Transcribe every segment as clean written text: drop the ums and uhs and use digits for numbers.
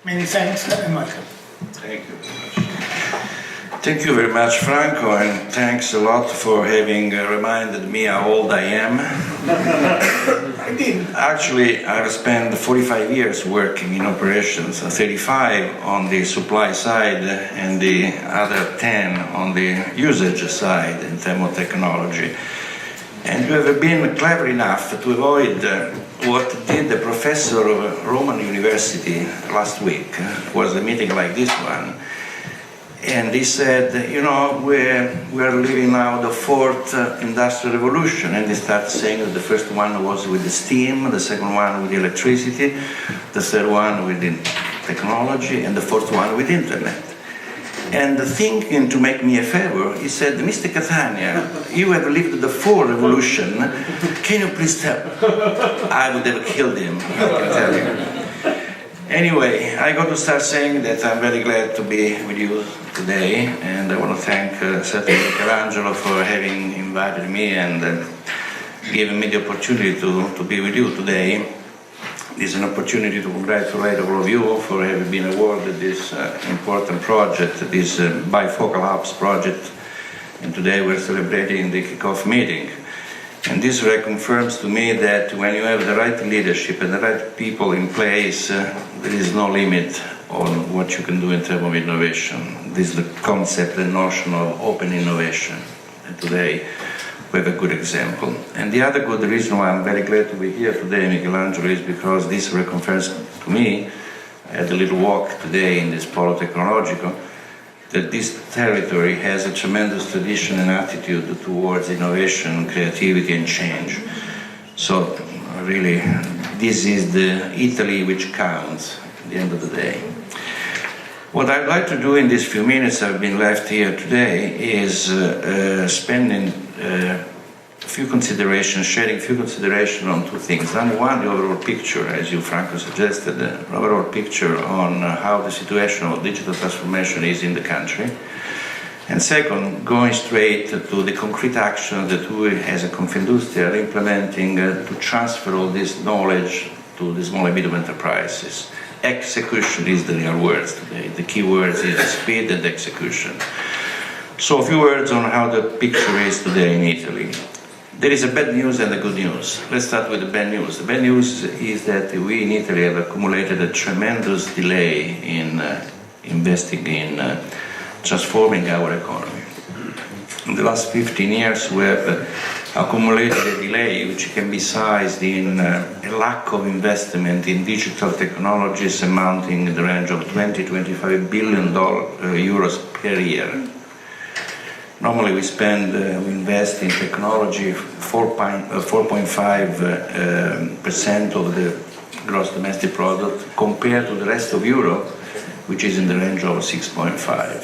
Many thanks and welcome. Thank you very much. Thank you very much, Franco, and thanks a lot for having reminded me how old I am. I did. Actually, I've spent 45 years working in operations, 35 on the supply side and the other 10 on the usage side in terms of technology. And you have been clever enough to avoid what did the professor of Roman University last week. It was a meeting like this one. And he said, you know, we are living now the fourth industrial revolution. And he started saying that the first one was with the steam, the second one with electricity, the third one with the technology, and the fourth one with internet. And thinking to make me a favor, he said, Mr. Catania, you have lived the fourth revolution. Can you please tell? I would have killed him, I can tell you. Anyway, I got to start saying that I'm very glad to be with you today, and I want to thank certainly Michelangelo for having invited me and giving me the opportunity to be with you today. This is an opportunity to congratulate all of you for having been awarded this important project, this BIFOCAlps project, and today we're celebrating the kickoff meeting. And this reconfirms to me that when you have the right leadership and the right people in place, there is no limit on what you can do in terms of innovation. This is the concept, the notion of open innovation. And today we have a good example. And the other good reason why I'm very glad to be here today, Michelangelo, is because this reconfirms to me, I had a little walk today in this Polo Tecnologico, that this territory has a tremendous tradition and attitude towards innovation, creativity and change. So really, this is the Italy which counts at the end of the day. What I'd like to do in these few minutes I've been left here today is spending sharing a few considerations on two things. Number one, the overall picture, as you, Franco, suggested, the overall picture on how the situation of digital transformation is in the country. And second, going straight to the concrete action that we, as a Confindustria, are implementing to transfer all this knowledge to the small and medium enterprises. Execution is the real words today. The key words is speed and execution. So a few words on how the picture is today in Italy. There is a bad news and a good news. Let's start with the bad news. The bad news is that we in Italy have accumulated a tremendous delay in investing in transforming our economy. In the last 15 years we have accumulated a delay which can be sized in a lack of investment in digital technologies amounting in the range of 20–25 billion euros per year. Normally we invest in technology 4.5% of the gross domestic product compared to the rest of Europe, which is in the range of 6.5.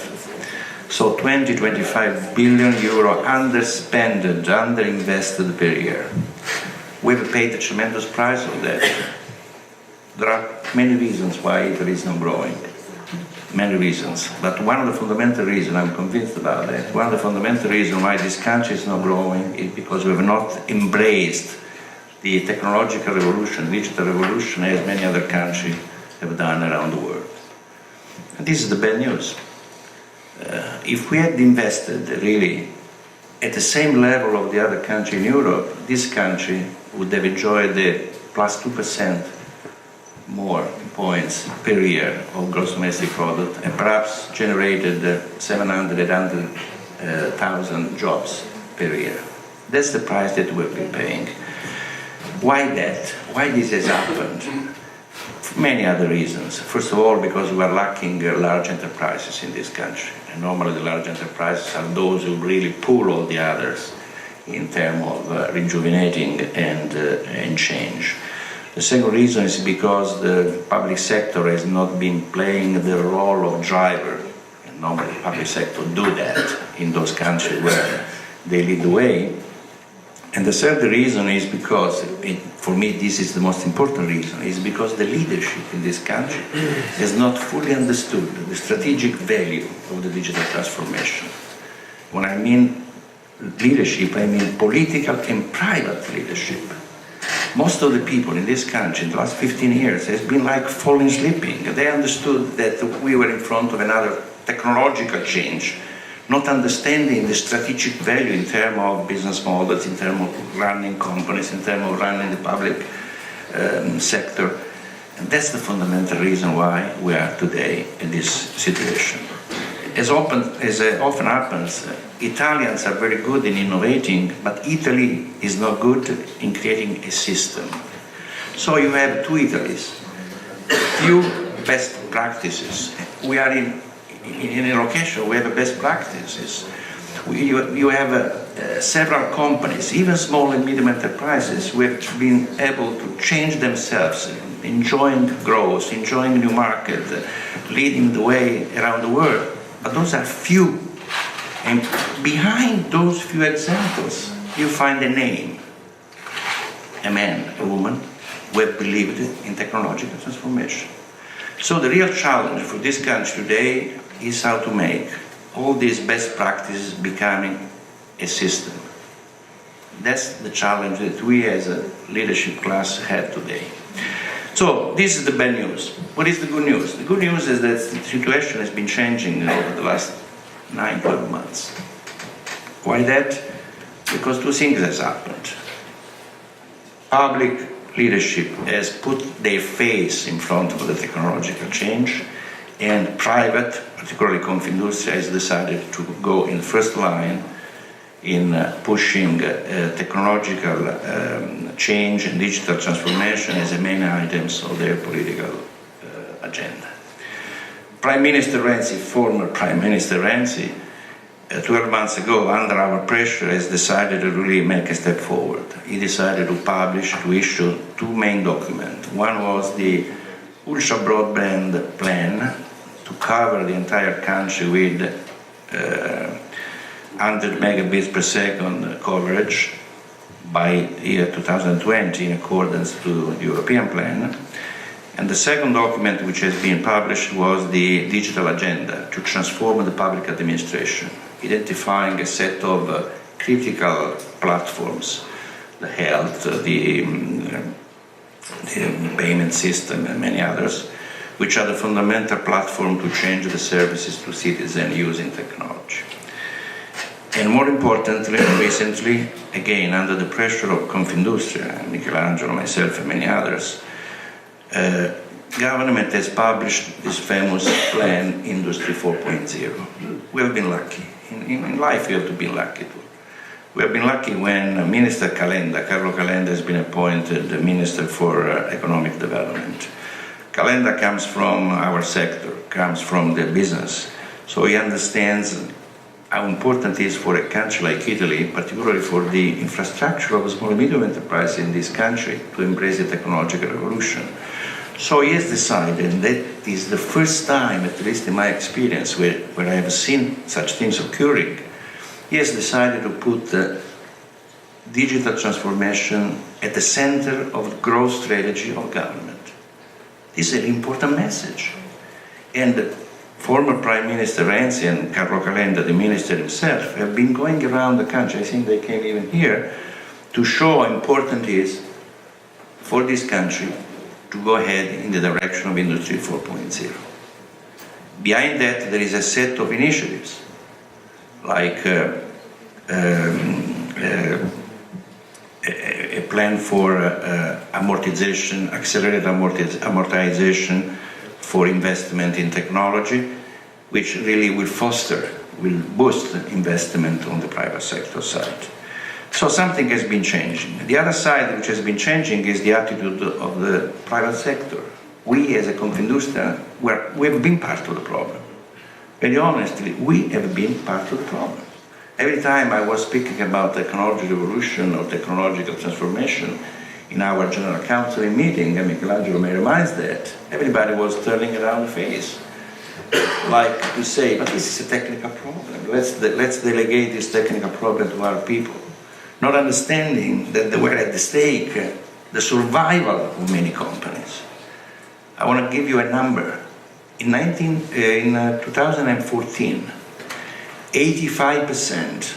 So 20–25 billion euro underinvested per year. We've paid a tremendous price of that. There are many reasons why Italy is not growing. Many reasons, but one of the fundamental reasons, I'm convinced about that, one of the fundamental reasons why this country is not growing is because we have not embraced the technological revolution, digital revolution, as many other countries have done around the world. And this is the bad news. If we had invested really at the same level of the other country in Europe, this country would have enjoyed the plus 2% more points per year of gross domestic product and perhaps generated 700,000 jobs per year. That's the price that we've been paying. Why that? Why this has happened? For many other reasons. First of all, because we are lacking large enterprises in this country. And normally the large enterprises are those who really pull all the others in terms of rejuvenating and change. The second reason is because the public sector has not been playing the role of driver. And normally the public sector do that in those countries where they lead the way. And the third reason is because, for me this is the most important reason, is because the leadership in this country has not fully understood the strategic value of the digital transformation. When I mean leadership, I mean political and private leadership. most of the people in this country in the last 15 years has been like falling sleeping. They understood that we were in front of another technological change, not understanding the strategic value in terms of business models, in terms of running companies, in terms of running the public sector. And that's the fundamental reason why we are today in this situation. As often happens, Italians are very good in innovating, but Italy is not good in creating a system. So you have two Italys, few best practices. We are in a location where the best practices. You have several companies, even small and medium enterprises, who have been able to change themselves, enjoying growth, enjoying new market, leading the way around the world. But those are few. And behind those few examples, you find a name, a man, a woman, who have believed in technological transformation. So the real challenge for this country today is how to make all these best practices becoming a system. That's the challenge that we as a leadership class have today. So this is the bad news. What is the good news? The good news is that the situation has been changing over the last 9-12 months. Why that? Because two things has happened. Public leadership has put their face in front of the technological change, and private, particularly Confindustria, has decided to go in first line in pushing technological change and digital transformation as the main items of their political agenda. Prime Minister Renzi, former Prime Minister Renzi, 12 months ago, under our pressure, has decided to really make a step forward. He decided to issue two main documents. One was the ultra broadband plan to cover the entire country with 100 megabits per second coverage by year 2020 in accordance to the European plan. And the second document which has been published was the digital agenda to transform the public administration, identifying a set of critical platforms, the health, the payment system and many others, which are the fundamental platform to change the services to citizens using technology. And more importantly, recently, again, under the pressure of Confindustria, Michelangelo, myself, and many others, government has published this famous plan, Industry 4.0. We have been lucky. In life, you have to be lucky too. We have been lucky when Minister Carlo Calenda, has been appointed the Minister for Economic Development. Calenda comes from our sector, comes from the business, so he understands how important it is for a country like Italy, particularly for the infrastructure of small and medium enterprise in this country, to embrace the technological revolution. So he has decided that is the first time, at least in my experience, where I have seen such things occurring, he has decided to put digital transformation at the center of the growth strategy of government. This is an important message. And former Prime Minister Renzi and Carlo Calenda, the minister himself, have been going around the country, I think they came even here, to show how important it is for this country to go ahead in the direction of Industry 4.0. Behind that, there is a set of initiatives, like a plan for amortization, accelerated amortization for investment in technology, which really will boost investment on the private sector side. So something has been changing. The other side which has been changing is the attitude of the private sector. We as a Confindustria, we have been part of the problem. Very honestly, we have been part of the problem. Every time I was speaking about technology revolution or technological transformation in our General Council meeting, and Michelangelo may remind that, everybody was turning around the face, like to say, but this is a technical problem. Let's delegate this technical problem to our people. Not understanding that they were at the stake the survival of many companies. I want to give you a number. In 2014, 85%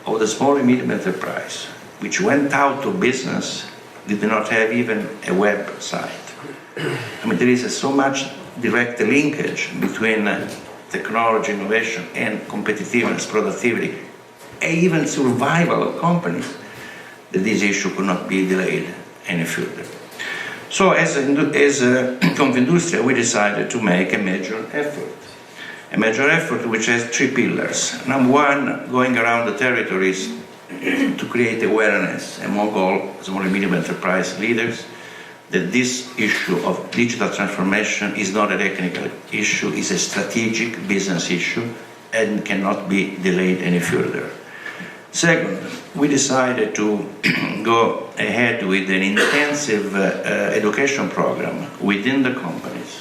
of the small and medium enterprise which went out of business did not have even a website. I mean, there is so much direct linkage between technology, innovation, and competitiveness, productivity, and even survival of companies, that this issue could not be delayed any further. So as Confindustria, we decided to make a major effort which has three pillars. Number one, going around the territories to create awareness among all small and medium enterprise leaders that this issue of digital transformation is not a technical issue, it's a strategic business issue and cannot be delayed any further. Second, we decided to go ahead with an intensive education program within the companies,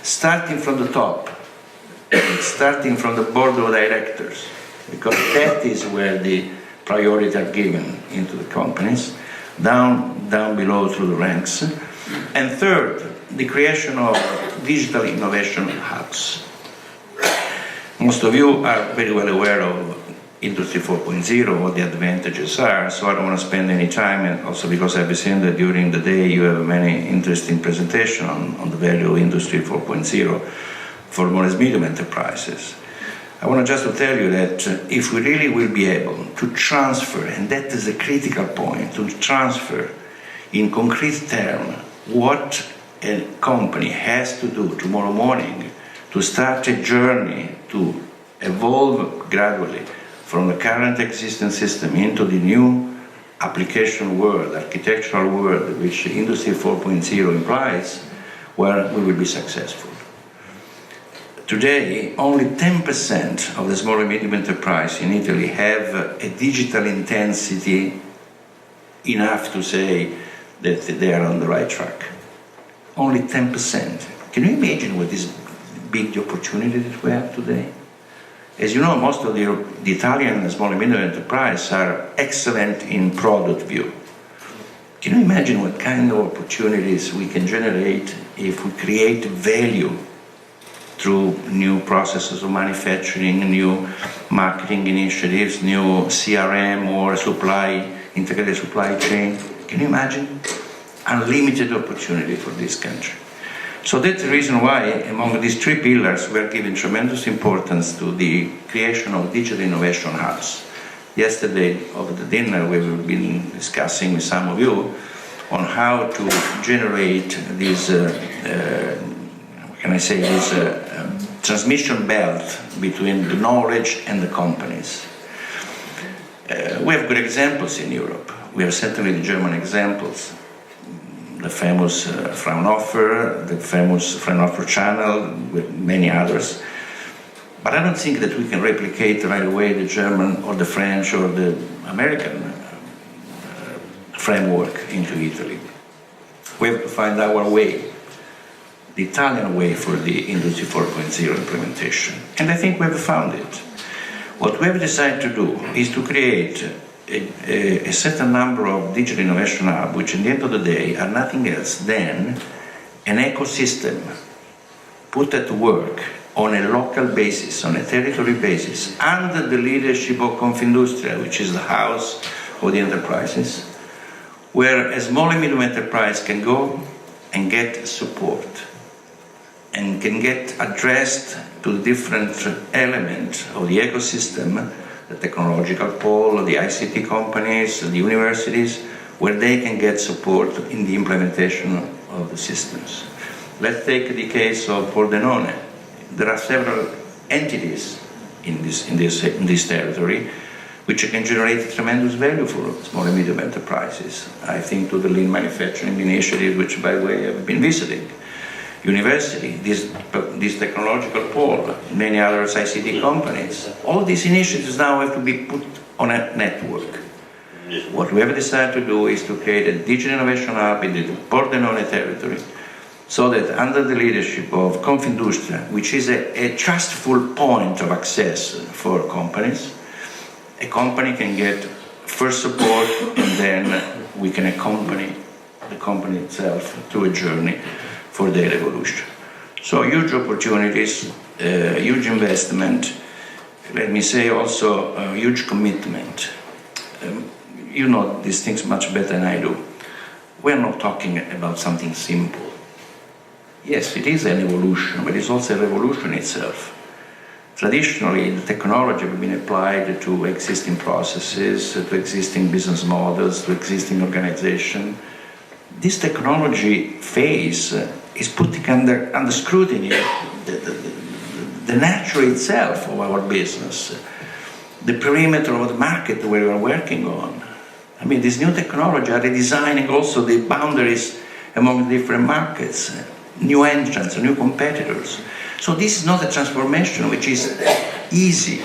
starting from the top, starting from the board of directors, because that is where the priorities are given into the companies, down below through the ranks. And third, the creation of digital innovation hubs. Most of you are very well aware of Industry 4.0, what the advantages are, so I don't want to spend any time, and also because I've seen that during the day you have many interesting presentations on the value of Industry 4.0 for small and medium enterprises. I want just to tell you that if we really will be able to transfer, and that is a critical point, to transfer in concrete terms what a company has to do tomorrow morning to start a journey to evolve gradually from the current existing system into the new application world, architectural world, which Industry 4.0 implies, where we will be successful. Today, only 10% of the small and medium enterprise in Italy have a digital intensity enough to say that they are on the right track. Only 10%. Can you imagine what is big the opportunity that we have today? As you know, most of the Italian small and medium enterprise are excellent in product view. Can you imagine what kind of opportunities we can generate if we create value through new processes of manufacturing, new marketing initiatives, new CRM or integrated supply chain? Can you imagine? Unlimited opportunity for this country. So that's the reason why, among these three pillars, we are giving tremendous importance to the creation of digital innovation hubs. Yesterday, over the dinner, we've been discussing with some of you on how to generate this, transmission belt between the knowledge and the companies. We have good examples in Europe. We have certainly the German examples. The famous Fraunhofer, the famous Fraunhofer channel, with many others. But I don't think that we can replicate right away the German or the French or the American framework into Italy. We have to find our way, the Italian way for the Industry 4.0 implementation. And I think we have found it. What we have decided to do is to create a certain number of digital innovation hubs, which in the end of the day are nothing else than an ecosystem put at work on a local basis, on a territory basis, under the leadership of Confindustria, which is the house of the enterprises, where a small and medium enterprise can go and get support and can get addressed to the different elements of the ecosystem, the technological pole, the ICT companies, the universities, where they can get support in the implementation of the systems. Let's take the case of Pordenone. There are several entities in this territory which can generate tremendous value for small and medium enterprises. I think to the lean manufacturing initiative, which by the way I've been visiting. University, this technological pole, many other ICT companies. All these initiatives now have to be put on a network. What we have decided to do is to create a digital innovation hub in the Pordenone territory, so that under the leadership of Confindustria, which is a trustful point of access for companies, a company can get first support and then we can accompany the company itself through a journey for their evolution. So huge opportunities, huge investment, let me say also a huge commitment. You know these things much better than I do. we're not talking about something simple. Yes, it is an evolution, but it's also a revolution itself. Traditionally, the technology has been applied to existing processes, to existing business models, to existing organization. This technology phase is putting under scrutiny the nature itself of our business, the perimeter of the market we are working on. I mean, this new technology are redesigning also the boundaries among different markets, new entrants, new competitors. So this is not a transformation which is easy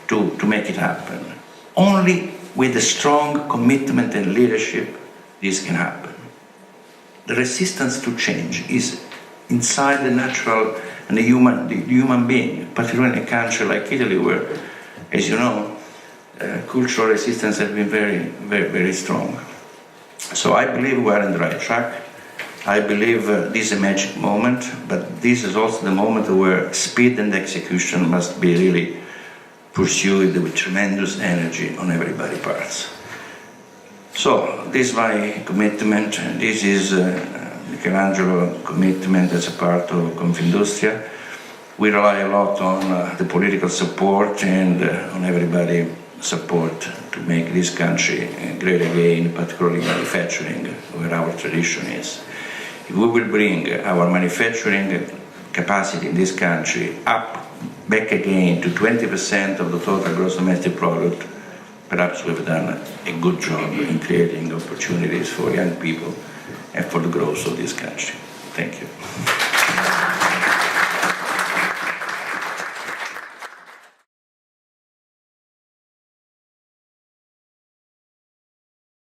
to make it happen. Only with a strong commitment and leadership this can happen. The resistance to change is inside the natural and the human being, particularly in a country like Italy where, as you know, cultural resistance has been very, very, very strong. So I believe we are on the right track. I believe this is a magic moment, but this is also the moment where speed and execution must be really pursued with tremendous energy on everybody's parts. So this is my commitment, and this is Michelangelo's commitment as a part of Confindustria. We rely a lot on the political support and on everybody's support to make this country great again, particularly manufacturing, where our tradition is. If we will bring our manufacturing capacity in this country back again to 20% of the total gross domestic product, perhaps we've done a good job in creating opportunities for young people and for the growth of this country. Thank you.